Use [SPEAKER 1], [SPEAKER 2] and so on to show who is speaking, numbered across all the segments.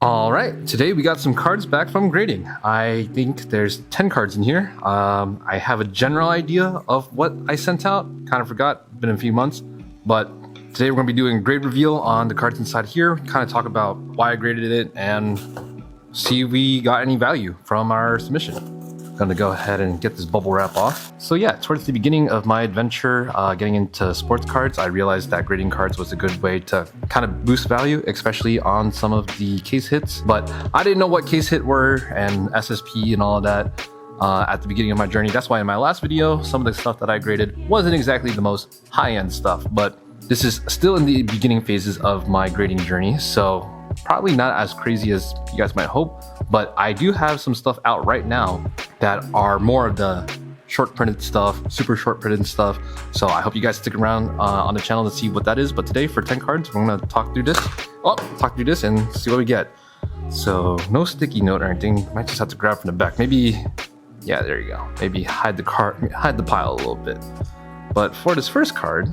[SPEAKER 1] All right, today we got some cards back from grading. I think there's 10 cards in here. I have a general idea of what I sent out. Kind of forgot, been a few months. But today we're going to be doing a grade reveal on the cards inside here. Kind of talk about why I graded it and see if we got any value from our submission. Gonna go ahead and get this bubble wrap off. So yeah, towards the beginning of my adventure getting into sports cards, I realized that grading cards was a good way to kind of boost value, especially on some of the case hits. But I didn't know what case hit were and SSP and all of that at the beginning of my journey. That's why in my last video, some of the stuff that I graded wasn't exactly the most high-end stuff, but this is still in the beginning phases of my grading journey. So probably not as crazy as you guys might hope, but I do have some stuff out right now that are more of the short printed stuff, super short printed stuff. So I hope you guys stick around on the channel to see what that is. But today for 10 cards, we're gonna talk through this and see what we get. So no sticky note or anything. Might just have to grab from the back. Maybe, yeah, there you go. Maybe hide the pile a little bit. But for this first card,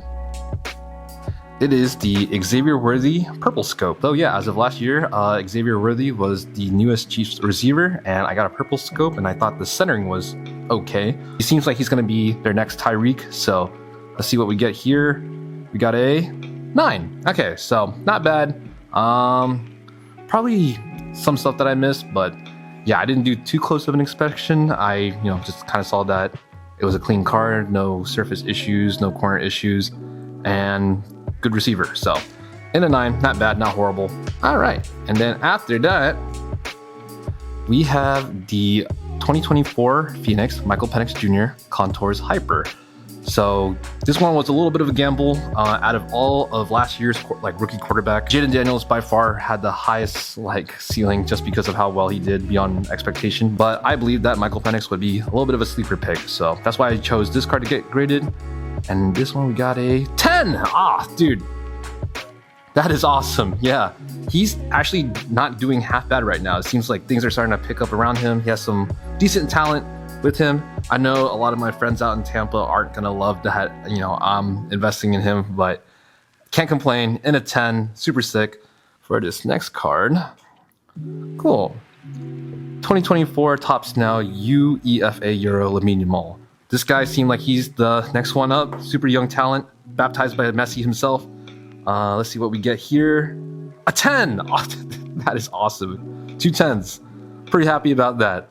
[SPEAKER 1] it is the Xavier Worthy Purple Scope. Oh yeah, as of last year, Xavier Worthy was the newest Chiefs receiver, and I got a purple scope, and I thought the centering was okay. He seems like he's going to be their next Tyreek, so let's see what we get here. We got a 9. Okay, so not bad. Probably some stuff that I missed, but yeah, I didn't do too close of an inspection. I, just kind of saw that it was a clean card, no surface issues, no corner issues, and good receiver. So in a 9, not bad, not horrible. All right, and then after that we have the 2024 Phoenix Michael Penix Jr. Contours Hyper. So this one was a little bit of a gamble. Out of all of last year's rookie quarterback, Jaden Daniels by far had the highest ceiling just because of how well he did beyond expectation. But I believe that Michael Penix would be a little bit of a sleeper pick, so that's why I chose this card to get graded. And this one we got a 10. Dude, that is awesome. Yeah, he's actually not doing half bad right now. It seems like things are starting to pick up around him. He has some decent talent with him. I know a lot of my friends out in Tampa aren't gonna love that, I'm investing in him, but can't complain. In a 10, super sick. For this next card, cool. 2024 Topps Now UEFA Euro Lamine Yamal. This guy seemed like he's the next one up. Super young talent, baptized by Messi himself. Let's see what we get here. A 10! Oh, that is awesome. 2 10s. Pretty happy about that.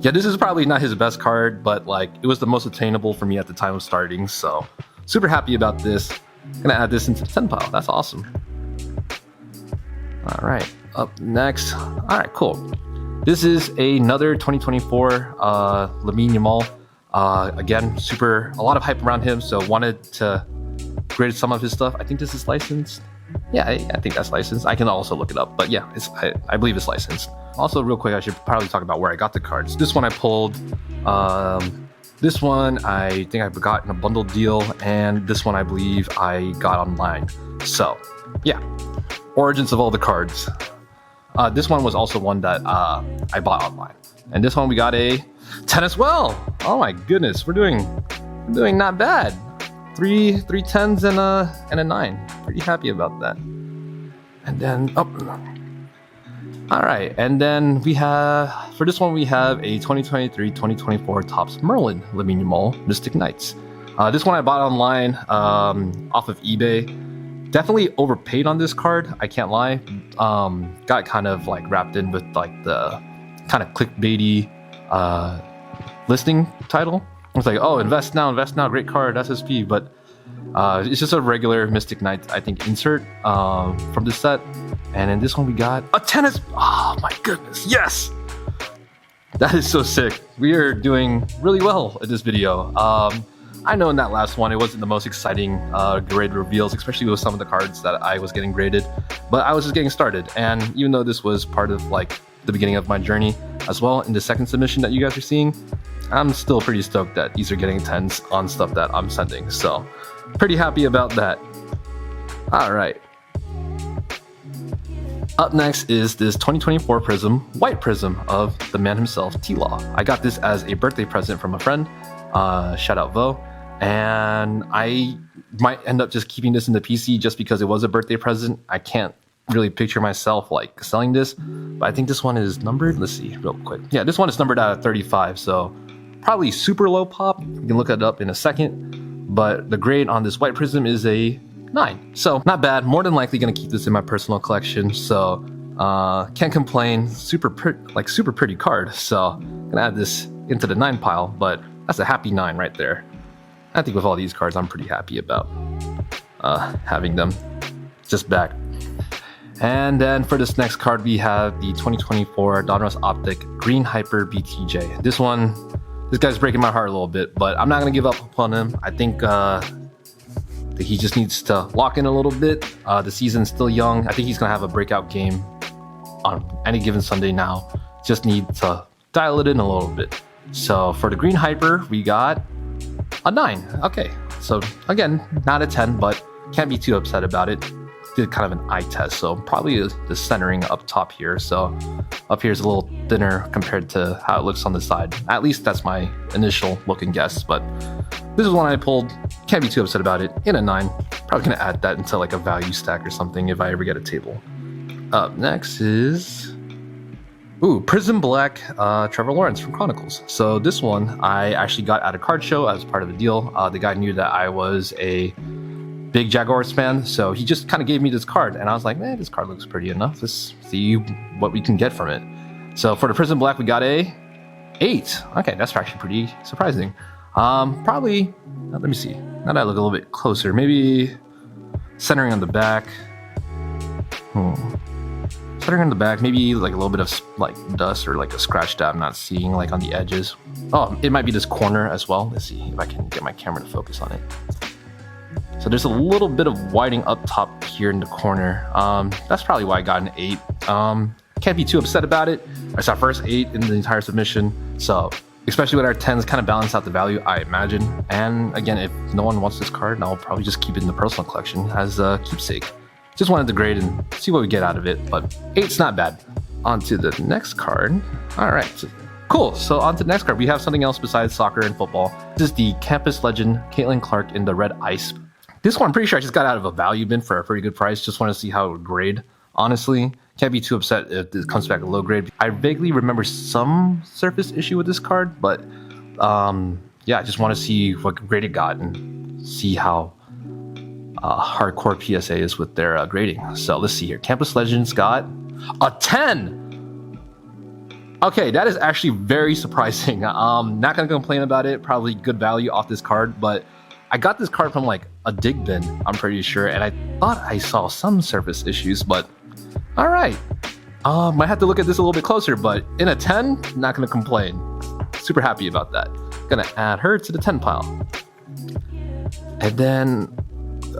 [SPEAKER 1] Yeah, this is probably not his best card, but it was the most attainable for me at the time of starting. So super happy about this. Gonna add this into the 10 pile. That's awesome. All right, up next. All right, cool. This is another 2024 Lamine Yamal. Again, a lot of hype around him, so wanted to grade some of his stuff. I think this is licensed. Yeah, I think that's licensed. I can also look it up, but yeah, I believe it's licensed. Also, real quick, I should probably talk about where I got the cards. This one I pulled. This one I think I got in a bundled deal, and this one I believe I got online. So yeah, origins of all the cards. This one was also one that I bought online, and this one we got a 10 as well. Oh my goodness, we're doing not bad. Three 10s and a 9. Pretty happy about that. And then all right, and then we have for this one we have a 2023-2024 Topps Merlin Lamine Yamal Mystic Knights. This one I bought online off of eBay. Definitely overpaid on this card, I can't lie. Got kind of wrapped in with the kind of clickbaity listing title. It's like, oh, invest now, great card, SSP, but it's just a regular Mystic Knight, I think, insert from this set. And in this one we got a tennis. Oh my goodness, yes! That is so sick. We are doing really well in this video. I know in that last one it wasn't the most exciting grade reveals, especially with some of the cards that I was getting graded, but I was just getting started. And even though this was part of the beginning of my journey as well, in the second submission that you guys are seeing, I'm still pretty stoked that these are getting 10s on stuff that I'm sending. So pretty happy about that. All right. Up next is this 2024 Prism, White Prism of the man himself, T-Law. I got this as a birthday present from a friend. Shout out Vo. And I might end up just keeping this in the PC just because it was a birthday present. I can't really picture myself like selling this, but I think this one is numbered. Let's see real quick. Yeah, this one is numbered out of 35, so probably super low pop. You can look it up in a second, but the grade on this White Prism is a 9, so not bad. More than likely gonna keep this in my personal collection, so can't complain. Super pretty card, so gonna add this into the 9 pile, but that's a happy 9 right there. I think with all these cards, I'm pretty happy about having them just back. And then for this next card, we have the 2024 Donruss Optic Green Hyper BTJ. This guy's breaking my heart a little bit, but I'm not gonna give up upon him. I think that he just needs to lock in a little bit. The season's still young. I think he's gonna have a breakout game on any given Sunday now. Just need to dial it in a little bit. So for the Green Hyper, we got a 9. Okay, so again, not a 10, but can't be too upset about it. Did kind of an eye test, so probably the centering up top here. So up here is a little thinner compared to how it looks on the side. At least that's my initial look and guess, but this is one I pulled. Can't be too upset about it. In a 9, probably gonna add that into like a value stack or something if I ever get a table. Up next is Prism Black Trevor Lawrence from Chronicles. So this one I actually got at a card show as part of a deal. The guy knew that I was a big Jaguars fan, so he just kind of gave me this card, and I was like, man, this card looks pretty enough. Let's see what we can get from it. So for the Prism Black, we got a 8. Okay, that's actually pretty surprising. Probably, let me see. Now that I look a little bit closer, maybe centering on the back. Centering on the back, maybe like a little bit of like dust or like a scratch that I'm not seeing like on the edges. Oh, it might be this corner as well. Let's see if I can get my camera to focus on it. So there's a little bit of whiting up top here in the corner. That's probably why I got an 8. Can't be too upset about it. It's our first 8 in the entire submission. So especially with our 10s, kind of balance out the value, I imagine. And again, if no one wants this card, I'll probably just keep it in the personal collection as a keepsake. Just wanted to grade and see what we get out of it, but 8's not bad. On to the next card. All right, so, cool. So on to the next card, we have something else besides soccer and football. This is the Campus Legend Caitlin Clark in the red ice. This one, I'm pretty sure I just got out of a value bin for a pretty good price. Just want to see how it would grade. Honestly, can't be too upset if this comes back a low grade. I vaguely remember some surface issue with this card, but yeah, I just want to see what grade it got and see how hardcore PSA is with their grading. So let's see here. Campus Legends got a 10. Okay, that is actually very surprising. Not gonna complain about it. Probably good value off this card, but I got this card from like a dig bin, I'm pretty sure, and I thought I saw some surface issues, but all right. Might have to look at this a little bit closer, but in a 10, not gonna complain. Super happy about that. Gonna add her to the 10 pile. And then,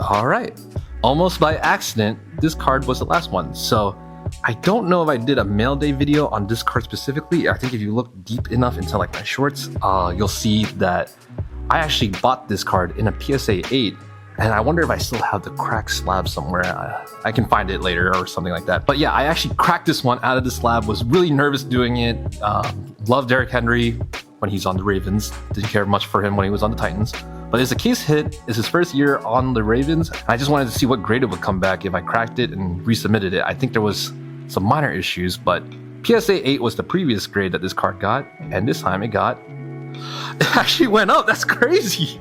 [SPEAKER 1] all right. Almost by accident, this card was the last one. So I don't know if I did a mail day video on this card specifically. I think if you look deep enough into like my shorts, you'll see that I actually bought this card in a PSA 8, and I wonder if I still have the cracked slab somewhere. I can find it later or something like that. But yeah, I actually cracked this one out of the slab, was really nervous doing it. Love Derrick Henry when he's on the Ravens. Didn't care much for him when he was on the Titans. But it's a case hit. It's his first year on the Ravens. I just wanted to see what grade it would come back if I cracked it and resubmitted it. I think there was some minor issues, but PSA 8 was the previous grade that this card got, and this time it actually went up. That's crazy.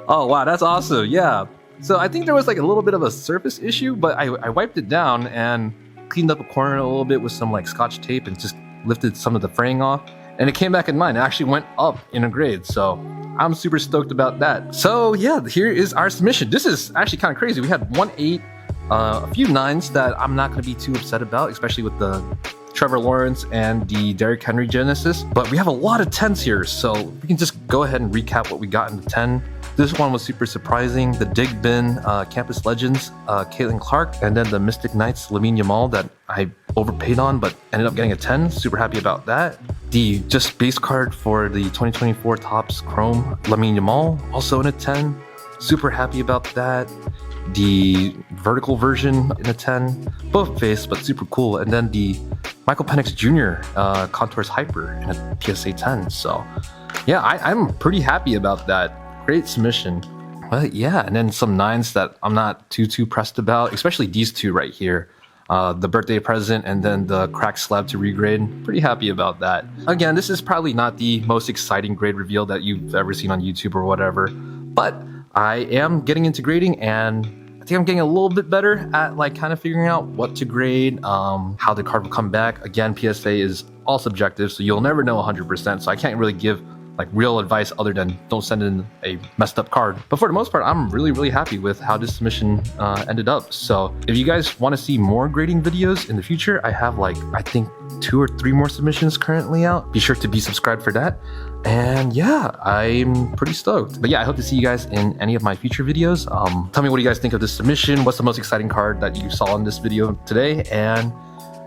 [SPEAKER 1] Oh wow, that's awesome. Yeah, so I think there was like a little bit of a surface issue, but I wiped it down and cleaned up a corner a little bit with some like scotch tape and just lifted some of the fraying off, and it came back in line. It actually went up in a grade, so I'm super stoked about that. So yeah, here is our submission. This is actually kind of crazy. We had 1 8, a few 9s that I'm not going to be too upset about, especially with the Trevor Lawrence and the Derrick Henry Genesis. But we have a lot of 10s here, so we can just go ahead and recap what we got in the 10. This one was super surprising. The Dig Bin Campus Legends, Caitlin Clark, and then the Mystic Knights Lamine Yamal that I overpaid on but ended up getting a 10. Super happy about that. The just base card for the 2024 Topps Chrome Lamine Yamal, also in a 10. Super happy about that. The vertical version in a 10, both face, but super cool. And then the Michael Penix Jr. Contours Hyper in a PSA 10. So yeah, I'm pretty happy about that. Great submission. But yeah, and then some 9s that I'm not too pressed about, especially these two right here. The birthday present and then the cracked slab to regrade. Pretty happy about that. Again, this is probably not the most exciting grade reveal that you've ever seen on YouTube or whatever, but I am getting into grading, and I think I'm getting a little bit better at like kind of figuring out what to grade, how the card will come back. Again, PSA is all subjective, so you'll never know 100%, so I can't really give like real advice other than don't send in a messed up card. But for the most part, I'm really happy with how this submission ended up. So if you guys want to see more grading videos in the future, I have like, I think 2 or 3 more submissions currently out. Be sure to be subscribed for that. And yeah, I'm pretty stoked. But yeah, I hope to see you guys in any of my future videos. Tell me what do you guys think of this submission? What's the most exciting card that you saw in this video today? And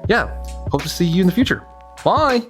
[SPEAKER 1] yeah, hope to see you in the future. Bye!